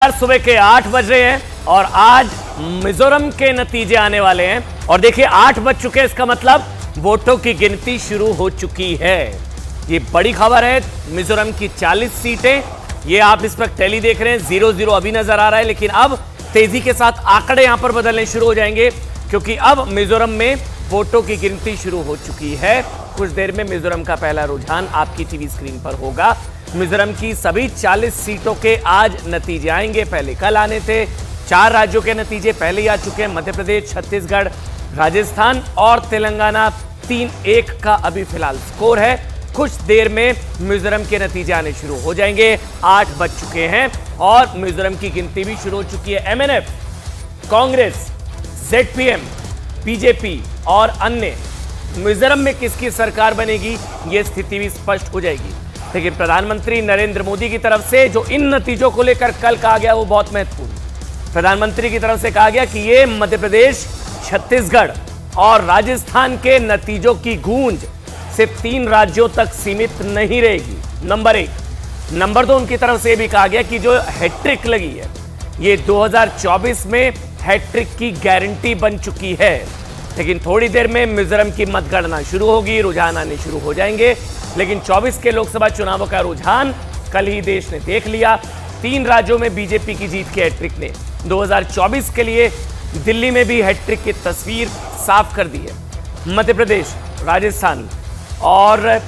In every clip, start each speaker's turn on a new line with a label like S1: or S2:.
S1: नमस्कार, सुबह के 8 बज रहे हैं और आज मिजोरम के नतीजे आने वाले हैं। और देखिए 8 बज चुके हैं, इसका मतलब वोटों की गिनती शुरू हो चुकी है। ये बड़ी खबर है। मिजोरम की 40 सीटें, ये आप इस वक्त टेली देख रहे हैं, 0-0 अभी नजर आ रहा है, लेकिन अब तेजी के साथ आंकड़े यहां पर बदलने शुरू हो जाएंगे क्योंकि अब मिजोरम में वोटों की गिनती शुरू हो चुकी है। कुछ देर में मिजोरम का पहला रुझान आपकी टीवी स्क्रीन पर होगा। मिजोरम की सभी 40 सीटों के आज नतीजे आएंगे। पहले कल आने थे। 4 राज्यों के नतीजे पहले ही आ चुके हैं, मध्य प्रदेश, छत्तीसगढ़, राजस्थान और तेलंगाना। 3-1 का अभी फिलहाल स्कोर है। कुछ देर में मिजोरम के नतीजे आने शुरू हो जाएंगे। 8 बज चुके हैं और मिजोरम की गिनती भी शुरू हो चुकी है। MNF, कांग्रेस, ZPM, बीजेपी और अन्य, मिजोरम में किसकी सरकार बनेगी यह स्थिति भी स्पष्ट हो जाएगी। लेकिन प्रधानमंत्री नरेंद्र मोदी की तरफ से जो इन नतीजों को लेकर कल कहा गया वो बहुत महत्वपूर्ण। प्रधानमंत्री की तरफ से कहा गया कि ये मध्य प्रदेश, छत्तीसगढ़ और राजस्थान के नतीजों की गूंज सिर्फ 3 राज्यों तक सीमित नहीं रहेगी। नंबर 1। नंबर 2, उनकी तरफ से भी कहा गया कि जो हैट्रिक लगी है ये 2024 में हैट्रिक की गारंटी बन चुकी है। लेकिन थोड़ी देर में मिजोरम की मतगणना शुरू होगी, रुझान आने शुरू हो जाएंगे। लेकिन 24 के लोकसभा चुनावों का रुझान कल ही देश ने देख लिया। 3 राज्यों में बीजेपी की जीत की हैट्रिक ने 2024 के लिए दिल्ली में भी हैट्रिक की तस्वीर साफ कर दी है। मध्य प्रदेश, राजस्थान और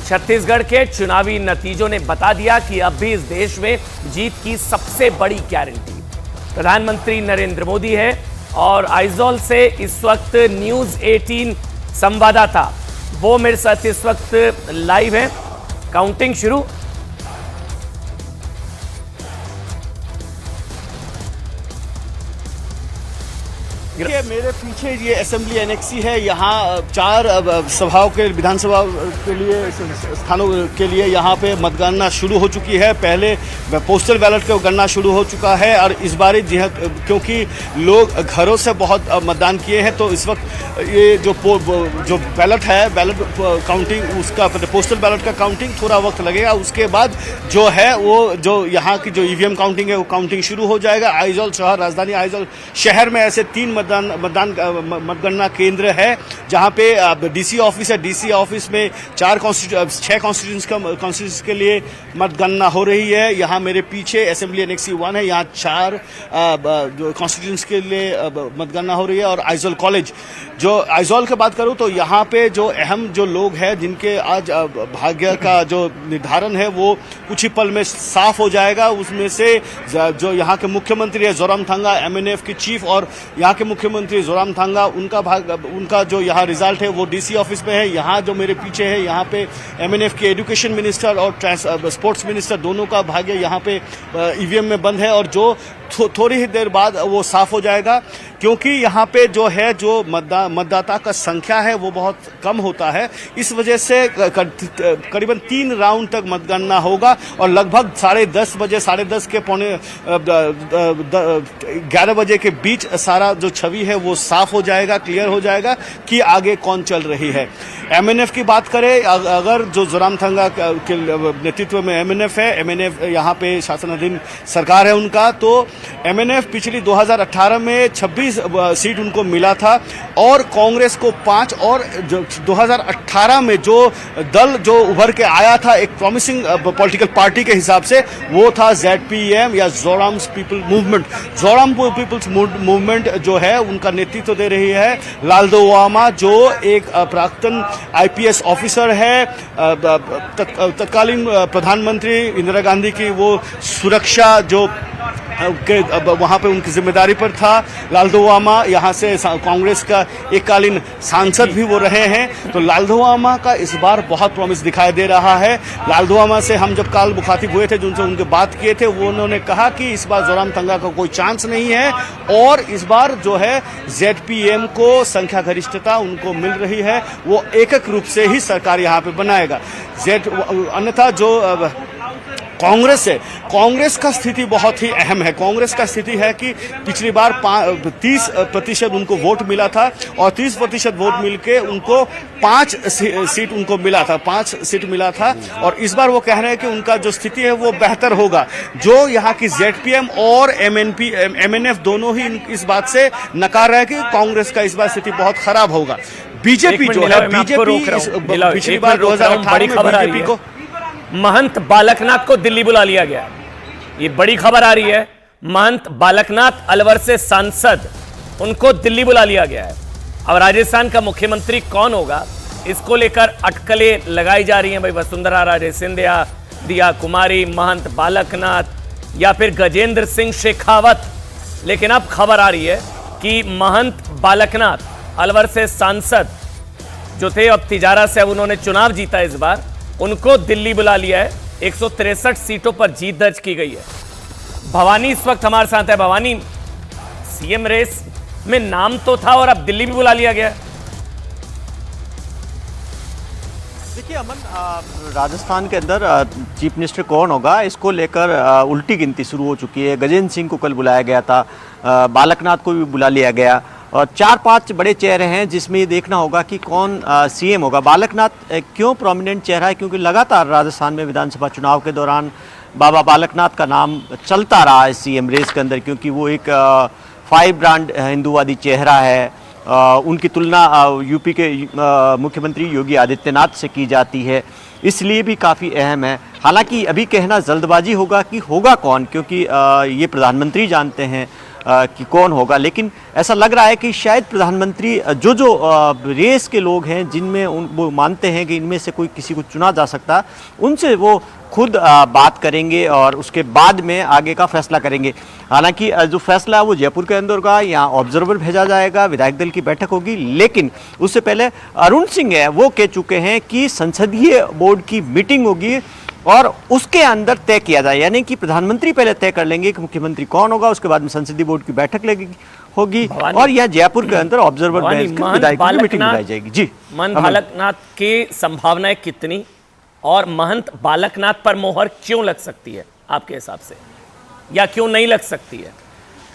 S1: छत्तीसगढ़ के चुनावी नतीजों ने बता दिया कि अब भी इस देश में जीत की सबसे बड़ी गारंटी प्रधानमंत्री नरेंद्र मोदी है। और आइजॉल से इस वक्त न्यूज़ 18 संवाददाता वो मेरे साथ इस वक्त लाइव है। काउंटिंग शुरू।
S2: देखिए मेरे पीछे ये असेंबली एनेक्सी है। यहाँ 4 सभाओं के विधानसभा के लिए स्थानों के लिए यहाँ पे मतगणना शुरू हो चुकी है। पहले पोस्टल बैलेट का गणना शुरू हो चुका है और इस बार क्योंकि लोग घरों से बहुत मतदान किए हैं तो इस वक्त ये जो बैलेट है, बैलेट काउंटिंग, उसका पोस्टल बैलेट का काउंटिंग थोड़ा वक्त लगेगा। उसके बाद जो है वो जो यहाँ की जो EVM काउंटिंग है वो काउंटिंग शुरू हो जाएगा। आइजॉल शहर, राजधानी आइजॉल शहर में ऐसे 3 मतगणना केंद्र है जहां पे DC ऑफिस है। DC ऑफिस में 6 कॉन्स्टिट्यूंसी के लिए मतगणना हो रही है। यहां मेरे पीछे असेंबली एनेक्सी 1 है, यहां 4 कॉन्स्टिट्यूंसी के लिए मतगणना हो रही है। और आइजॉल कॉलेज, जो आइजॉल की बात करूं तो यहां पे जो अहम जो लोग हैं जिनके आज भाग्य का जो निर्धारण है वो कुछ ही पल में साफ हो जाएगा। उसमें से जो यहाँ के मुख्यमंत्री है जोरामथंगा, MNF की चीफ और यहाँ के मुख्यमंत्री जोरामथंगा, उनका जो यहाँ रिजल्ट है वो DC ऑफिस में है। यहाँ जो मेरे पीछे है यहाँ पे MNF के एजुकेशन मिनिस्टर और स्पोर्ट्स मिनिस्टर दोनों का भाग्य यहाँ पे EVM में बंद है और जो थोड़ी ही देर बाद वो साफ हो जाएगा क्योंकि यहाँ पे जो है जो मतदाता का संख्या है वो बहुत कम होता है। इस वजह से करीबन 3 राउंड तक मतगणना होगा और लगभग 10:30 बजे, 10:30 के पौने 11 बजे के बीच सारा जो छवि है वो साफ हो जाएगा, क्लियर हो जाएगा कि आगे कौन चल रही है। MNF की बात करें, अगर जो जोरामथंगा के नेतृत्व में MNF है, MNF यहाँ पे शासनाधीन सरकार है उनका, तो MNF पिछली 2018 में 26 सीट उनको मिला था और कांग्रेस को 5 और 2018 में जो दल जो उभर के आया था एक प्रॉमिसिंग पॉलिटिकल पार्टी के हिसाब से वो था ZPM या Joram people movement. Joram people's movement जो है उनका नेतृत्व दे रही है लालदोवामा, जो एक प्राक्तन IPS ऑफिसर है। तत्कालीन प्रधानमंत्री इंदिरा गांधी की वो सुरक्षा जो वहां पे उनकी जिम्मेदारी पर था लालदोवामा। यहाँ से कांग्रेस का एककालीन सांसद भी वो रहे हैं। तो लालदोवामा का इस बार बहुत प्रॉमिस दिखाई दे रहा है। लालदोवामा से हम जब काल मुखातिब हुए थे, जिनसे उनके बात किए थे, वो उन्होंने कहा कि इस बार जोरामथंगा का कोई चांस नहीं है और इस बार जो है ZPM को संख्या गरिष्ठता उनको मिल रही है, वो एकक रूप से ही सरकार यहाँ पे बनाएगा। अन्यथा जो कांग्रेस है, कांग्रेस का स्थिति बहुत ही अहम है। कांग्रेस का स्थिति है कि पिछली बार 30% उनको वोट मिला था और 30% वोट मिलके उनको 5 सीट उनको मिला था, 5 सीट मिला था। और इस बार वो कह रहे हैं कि उनका जो स्थिति है वो बेहतर होगा। जो यहाँ की ZPM और MNF दोनों ही इस बात से नकार रहे हैं कि कांग्रेस का इस बार स्थिति बहुत खराब होगा। बीजेपी जो है, बीजेपी पिछली बार 2018 में बीजेपी को
S1: महंत बालकनाथ को दिल्ली बुला लिया गया। ये बड़ी खबर आ रही है। महंत बालकनाथ अलवर से सांसद, उनको दिल्ली बुला लिया गया है। अब राजस्थान का मुख्यमंत्री कौन होगा, इसको लेकर अटकलें लगाई जा रही हैं। भाई वसुंधरा राजे सिंधिया, दिया कुमारी, महंत बालकनाथ या फिर गजेंद्र सिंह शेखावत। लेकिन अब खबर आ रही है कि महंत बालकनाथ अलवर से सांसद जो थे, अब तिजारा से अब उन्होंने चुनाव जीता इस बार, उनको दिल्ली बुला लिया है। 163 सीटों पर जीत दर्ज की गई है। भवानी इस वक्त हमारे साथ है। भवानी, सीएम रेस में नाम तो था और अब दिल्ली भी बुला लिया गया।
S3: देखिए अमन, राजस्थान के अंदर चीफ मिनिस्टर कौन होगा, इसको लेकर उल्टी गिनती शुरू हो चुकी है। गजेंद्र सिंह को कल बुलाया गया था, बालकनाथ को भी बुला लिया गया और 4-5 बड़े चेहरे हैं जिसमें ये देखना होगा कि कौन सीएम होगा। बालकनाथ क्यों प्रोमिनेंट चेहरा है, क्योंकि लगातार राजस्थान में विधानसभा चुनाव के दौरान बाबा बालकनाथ का नाम चलता रहा है सीएम रेस के अंदर, क्योंकि वो एक 5 ब्रांड हिंदूवादी चेहरा है। उनकी तुलना यूपी के मुख्यमंत्री योगी आदित्यनाथ से की जाती है, इसलिए भी काफ़ी अहम है। हालांकि अभी कहना जल्दबाजी होगा कि होगा कौन, क्योंकि ये प्रधानमंत्री जानते हैं कि कौन होगा। लेकिन ऐसा लग रहा है कि शायद प्रधानमंत्री जो रेस के लोग हैं जिनमें वो मानते हैं कि इनमें से कोई किसी को चुना जा सकता, उनसे वो खुद बात करेंगे और उसके बाद में आगे का फैसला करेंगे। हालांकि जो फैसला है वो जयपुर के अंदर होगा, यहाँ ऑब्जर्वर भेजा जाएगा, विधायक दल की बैठक होगी। लेकिन उससे पहले अरुण सिंह है वो कह चुके हैं कि संसदीय बोर्ड की मीटिंग होगी और उसके अंदर तय किया जाए, यानी कि प्रधानमंत्री पहले तय कर लेंगे कि मुख्यमंत्री कौन होगा, उसके बाद में संसदीय बोर्ड की बैठक होगी और यह जयपुर के अंदर ऑब्जर्वर विधायक की मीटिंग बुलाई जाएगी। जी,
S1: महंत बालकनाथ की संभावनाएं कितनी और महंत बालकनाथ पर मोहर क्यों लग सकती है आपके हिसाब से, या क्यों नहीं लग सकती है?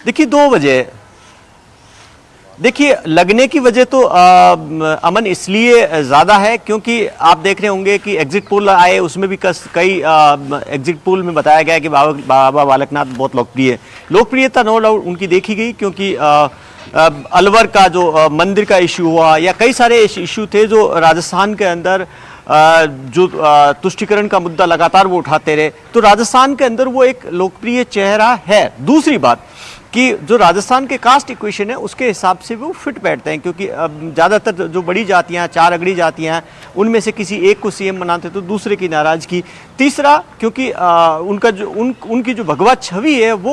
S3: देखिए 2 वजह। देखिए लगने की वजह तो अमन इसलिए ज़्यादा है क्योंकि आप देख रहे होंगे कि एग्जिट पोल आए, उसमें भी कई एग्जिट पोल में बताया गया कि बाबा बालकनाथ बहुत लोकप्रियता नो डाउट उनकी देखी गई, क्योंकि अलवर का जो मंदिर का इशू हुआ या कई सारे इशू थे जो राजस्थान के अंदर जो तुष्टिकरण का मुद्दा लगातार वो उठाते रहे, तो राजस्थान के अंदर वो एक लोकप्रिय चेहरा है। दूसरी बात कि जो राजस्थान के कास्ट इक्वेशन है उसके हिसाब से वो फिट बैठते हैं, क्योंकि ज़्यादातर जो बड़ी जातियाँ, 4 अगड़ी जातियाँ, उनमें से किसी एक को सीएम बनाते तो दूसरे की नाराज़गी। तीसरा, क्योंकि उनकी जो भगवा छवि है वो